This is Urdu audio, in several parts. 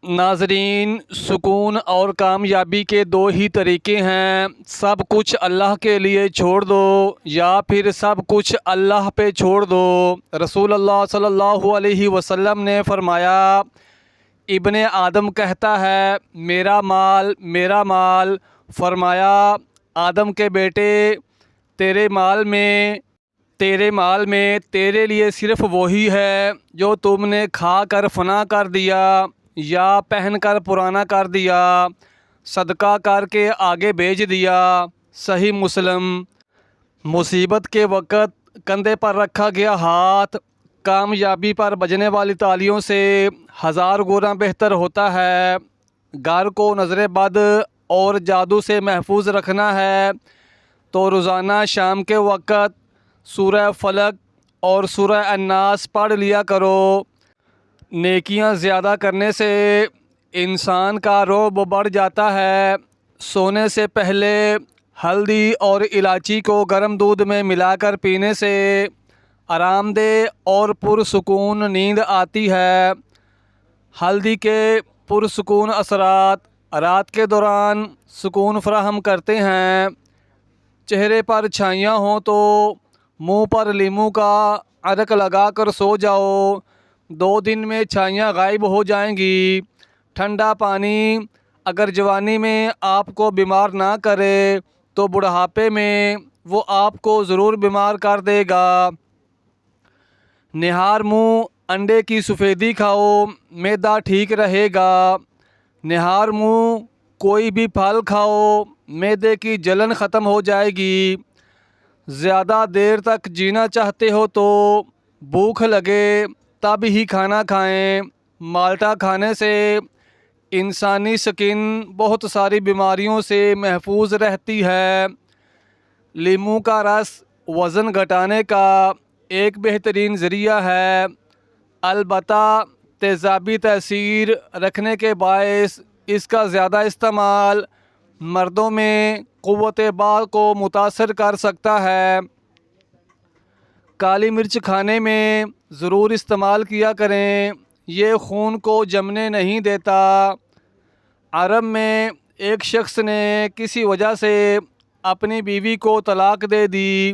ناظرین، سکون اور کامیابی کے دو ہی طریقے ہیں، سب کچھ اللہ کے لیے چھوڑ دو یا پھر سب کچھ اللہ پہ چھوڑ دو۔ رسول اللہ صلی اللہ علیہ وسلم نے فرمایا، ابن آدم کہتا ہے میرا مال میرا مال۔ فرمایا، آدم کے بیٹے، تیرے مال میں تیرے لیے صرف وہی ہے جو تم نے کھا کر فنا کر دیا یا پہن کر پرانا کر دیا، صدقہ کر کے آگے بھیج دیا۔ صحیح مسلم۔ مصیبت کے وقت کندھے پر رکھا گیا ہاتھ کامیابی پر بجنے والی تالیوں سے 1000 گنا بہتر ہوتا ہے۔ گھر کو نظر بد اور جادو سے محفوظ رکھنا ہے تو روزانہ شام کے وقت سورہ فلق اور سورہ الناس پڑھ لیا کرو۔ نیکیاں زیادہ کرنے سے انسان کا رعب بڑھ جاتا ہے۔ سونے سے پہلے ہلدی اور الائچی کو گرم دودھ میں ملا کر پینے سے آرام دہ اور پرسکون نیند آتی ہے۔ ہلدی کے پرسکون اثرات رات کے دوران سکون فراہم کرتے ہیں۔ چہرے پر چھائیاں ہوں تو منہ پر لیموں کا عرق لگا کر سو جاؤ، 2 دن میں چھائیاں غائب ہو جائیں گی۔ ٹھنڈا پانی اگر جوانی میں آپ کو بیمار نہ کرے تو بڑھاپے میں وہ آپ کو ضرور بیمار کر دے گا۔ نہار منہ انڈے کی سفیدی کھاؤ، معدہ ٹھیک رہے گا۔ نہار منہ کوئی بھی پھل کھاؤ، معدے کی جلن ختم ہو جائے گی۔ زیادہ دیر تک جینا چاہتے ہو تو بھوک لگے تب ہی کھانا کھائیں۔ مالٹا کھانے سے انسانی سکن بہت ساری بیماریوں سے محفوظ رہتی ہے۔ لیموں کا رس وزن گھٹانے کا ایک بہترین ذریعہ ہے، البتہ تیزابی تاثیر رکھنے کے باعث اس کا زیادہ استعمال مردوں میں قوت بال کو متاثر کر سکتا ہے۔ کالی مرچ کھانے میں ضرور استعمال کیا کریں، یہ خون کو جمنے نہیں دیتا۔ عرب میں ایک شخص نے کسی وجہ سے اپنی بیوی کو طلاق دے دی۔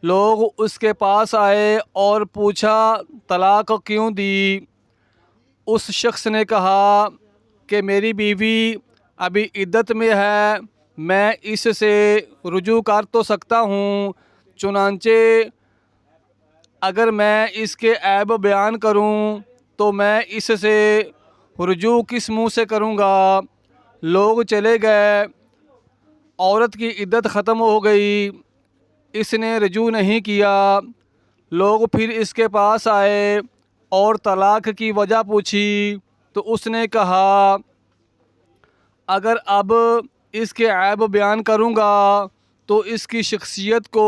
لوگ اس کے پاس آئے اور پوچھا طلاق کیوں دی؟ اس شخص نے کہا کہ میری بیوی ابھی عدت میں ہے، میں اس سے رجوع کر تو سکتا ہوں، چنانچہ اگر میں اس کے عیب بیان کروں تو میں اس سے رجوع کس منہ سے کروں گا؟ لوگ چلے گئے، عورت کی عدت ختم ہو گئی، اس نے رجوع نہیں کیا۔ لوگ پھر اس کے پاس آئے اور طلاق کی وجہ پوچھی تو اس نے کہا اگر اب اس کے عیب بیان کروں گا تو اس کی شخصیت کو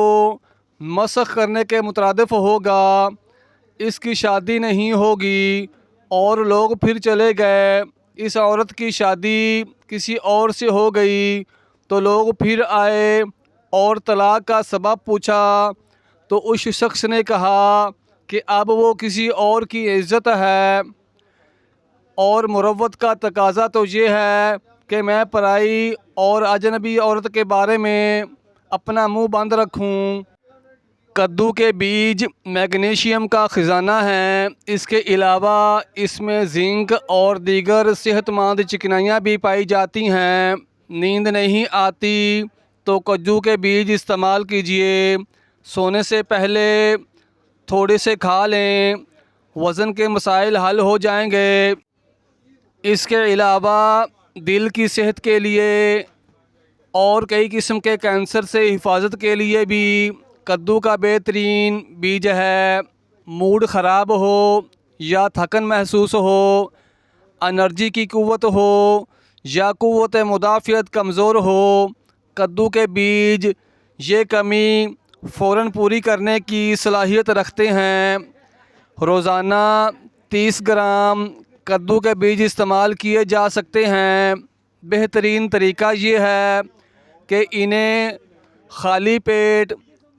مسخ کرنے کے مترادف ہوگا، اس کی شادی نہیں ہوگی۔ اور لوگ پھر چلے گئے، اس عورت کی شادی کسی اور سے ہو گئی تو لوگ پھر آئے اور طلاق کا سبب پوچھا تو اس شخص نے کہا کہ اب وہ کسی اور کی عزت ہے اور مروت کا تقاضا تو یہ ہے کہ میں پرائی اور اجنبی عورت کے بارے میں اپنا منہ بند رکھوں۔ کدو کے بیج میگنیشیم کا خزانہ ہیں، اس کے علاوہ اس میں زنک اور دیگر صحت مند چکنائیاں بھی پائی جاتی ہیں۔ نیند نہیں آتی تو کدو کے بیج استعمال کیجیے، سونے سے پہلے تھوڑے سے کھا لیں، وزن کے مسائل حل ہو جائیں گے۔ اس کے علاوہ دل کی صحت کے لیے اور کئی قسم کے کینسر سے حفاظت کے لیے بھی کدو کا بہترین بیج ہے۔ موڈ خراب ہو یا تھکن محسوس ہو، انرجی کی قوت ہو یا قوت مدافعت کمزور ہو، کدو کے بیج یہ کمی فوراً پوری کرنے کی صلاحیت رکھتے ہیں۔ روزانہ 30 گرام کدو کے بیج استعمال کیے جا سکتے ہیں۔ بہترین طریقہ یہ ہے کہ انہیں خالی پیٹ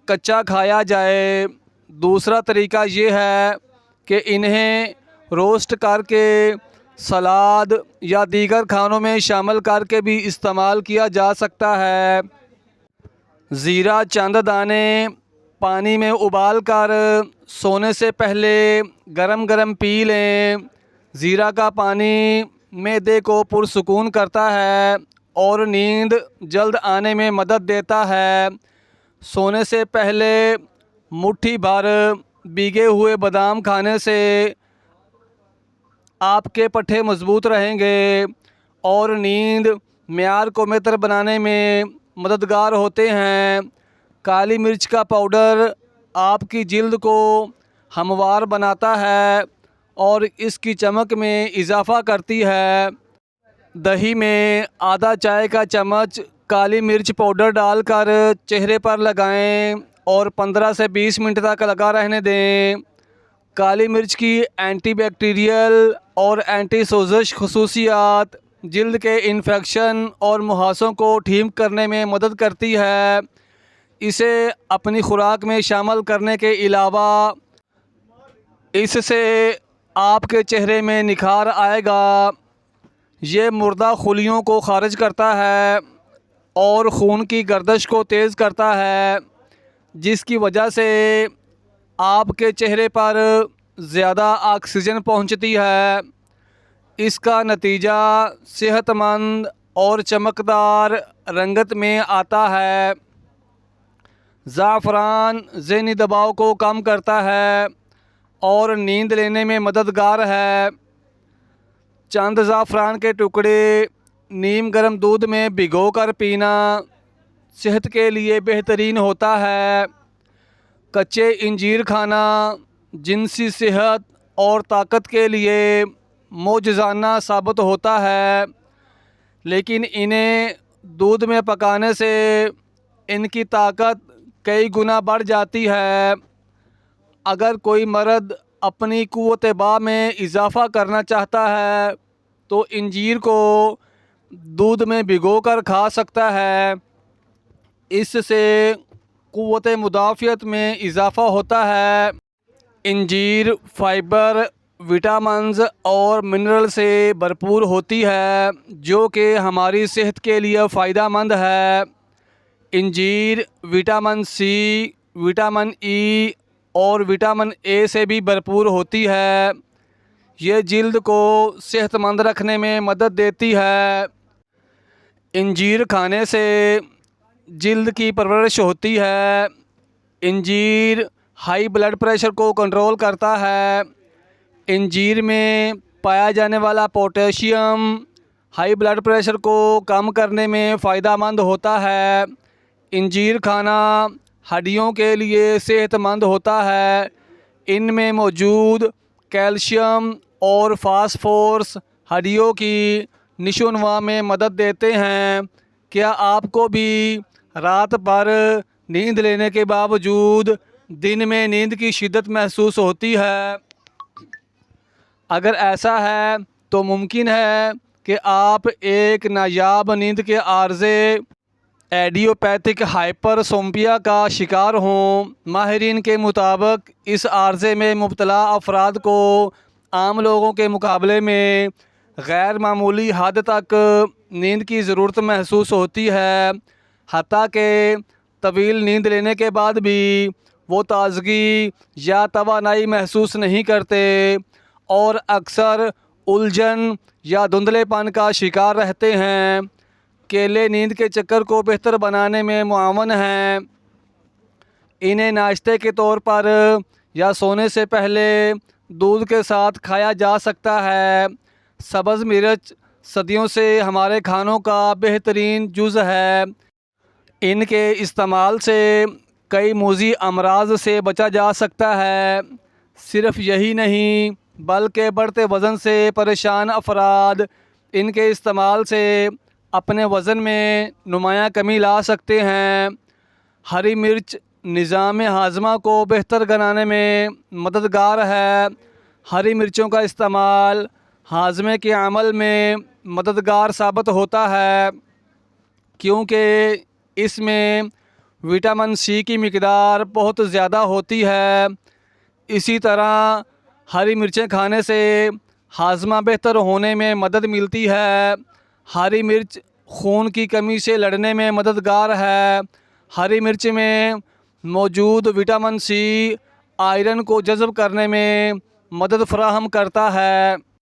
کچا کھایا جائے۔ دوسرا طریقہ یہ ہے کہ انہیں روسٹ کر کے سلاد یا دیگر کھانوں میں شامل کر کے بھی استعمال کیا جا سکتا ہے۔ زیرہ چند دانے پانی میں ابال کر سونے سے پہلے گرم گرم پی لیں۔ زیرہ کا پانی معدے کو پرسکون کرتا ہے اور نیند جلد آنے میں مدد دیتا ہے۔ سونے سے پہلے مٹھی بھر بھیگے ہوئے بادام کھانے سے آپ کے پٹھے مضبوط رہیں گے اور نیند معیار کو بہتر بنانے میں مددگار ہوتے ہیں۔ کالی مرچ کا پاؤڈر آپ کی جلد کو ہموار بناتا ہے اور اس کی چمک میں اضافہ کرتی ہے۔ دہی میں آدھا چائے کا چمچ کالی مرچ پاؤڈر ڈال کر چہرے پر لگائیں اور 15 سے 20 منٹ تک لگا رہنے دیں۔ کالی مرچ کی اینٹی بیکٹیریل اور اینٹی سوزش خصوصیات جلد کے انفیکشن اور مہاسوں کو ٹھیک کرنے میں مدد کرتی ہے۔ اسے اپنی خوراک میں شامل کرنے کے علاوہ اس سے آپ کے چہرے میں نکھار آئے گا۔ یہ مردہ خلیوں کو خارج کرتا ہے اور خون کی گردش کو تیز کرتا ہے، جس کی وجہ سے آپ کے چہرے پر زیادہ آکسیجن پہنچتی ہے۔ اس کا نتیجہ صحت مند اور چمکدار رنگت میں آتا ہے۔ زعفران ذہنی دباؤ کو کم کرتا ہے اور نیند لینے میں مددگار ہے۔ چند زعفران کے ٹکڑے نیم گرم دودھ میں بھگو کر پینا صحت کے لیے بہترین ہوتا ہے۔ کچے انجیر کھانا جنسی صحت اور طاقت کے لیے معجزانہ ثابت ہوتا ہے، لیکن انہیں دودھ میں پکانے سے ان کی طاقت کئی گنا بڑھ جاتی ہے۔ اگر کوئی مرد اپنی قوت باہ میں اضافہ کرنا چاہتا ہے تو انجیر کو دودھ میں بھگو کر کھا سکتا ہے۔ اس سے قوت مدافعت میں اضافہ ہوتا ہے۔ انجیر فائبر، وٹامنز اور منرل سے بھرپور ہوتی ہے جو کہ ہماری صحت کے لیے فائدہ مند ہے۔ انجیر وٹامن سی، وٹامن ای اور وٹامن اے سے بھی بھرپور ہوتی ہے۔ یہ جلد کو صحت مند رکھنے میں مدد دیتی ہے۔ انجیر کھانے سے جلد کی پرورش ہوتی ہے۔ انجیر ہائی بلڈ پریشر کو کنٹرول کرتا ہے۔ انجیر میں پایا جانے والا پوٹیشیم ہائی بلڈ پریشر کو کم کرنے میں فائدہ مند ہوتا ہے۔ انجیر کھانا ہڈیوں کے لیے صحت مند ہوتا ہے۔ ان میں موجود کیلشیم اور فاسفورس ہڈیوں کی نشو و نما میں مدد دیتے ہیں۔ کیا آپ کو بھی رات بھر نیند لینے کے باوجود دن میں نیند کی شدت محسوس ہوتی ہے؟ اگر ایسا ہے تو ممکن ہے کہ آپ ایک نایاب نیند کے عارضے ایڈیوپیتھک ہائپرسومپیا کا شکار ہوں۔ ماہرین کے مطابق اس عارضے میں مبتلا افراد کو عام لوگوں کے مقابلے میں غیر معمولی حد تک نیند کی ضرورت محسوس ہوتی ہے، حتیٰ کہ طویل نیند لینے کے بعد بھی وہ تازگی یا توانائی محسوس نہیں کرتے اور اکثر الجھن یا دھندلے پن کا شکار رہتے ہیں۔ کیلے نیند کے چکر کو بہتر بنانے میں معاون ہیں۔ انہیں ناشتے کے طور پر یا سونے سے پہلے دودھ کے ساتھ کھایا جا سکتا ہے۔ سبز مرچ صدیوں سے ہمارے کھانوں کا بہترین جز ہے۔ ان کے استعمال سے کئی موذی امراض سے بچا جا سکتا ہے۔ صرف یہی نہیں بلکہ بڑھتے وزن سے پریشان افراد ان کے استعمال سے اپنے وزن میں نمایاں کمی لا سکتے ہیں۔ ہری مرچ نظام ہاضمہ کو بہتر بنانے میں مددگار ہے۔ ہری مرچوں کا استعمال ہاضمے کے عمل میں مددگار ثابت ہوتا ہے کیونکہ اس میں وٹامن سی کی مقدار بہت زیادہ ہوتی ہے۔ اسی طرح ہری مرچیں کھانے سے ہاضمہ بہتر ہونے میں مدد ملتی ہے۔ ہری مرچ خون کی کمی سے لڑنے میں مددگار ہے۔ ہری مرچ میں موجود وٹامن سی آئرن کو جذب کرنے میں مدد فراہم کرتا ہے۔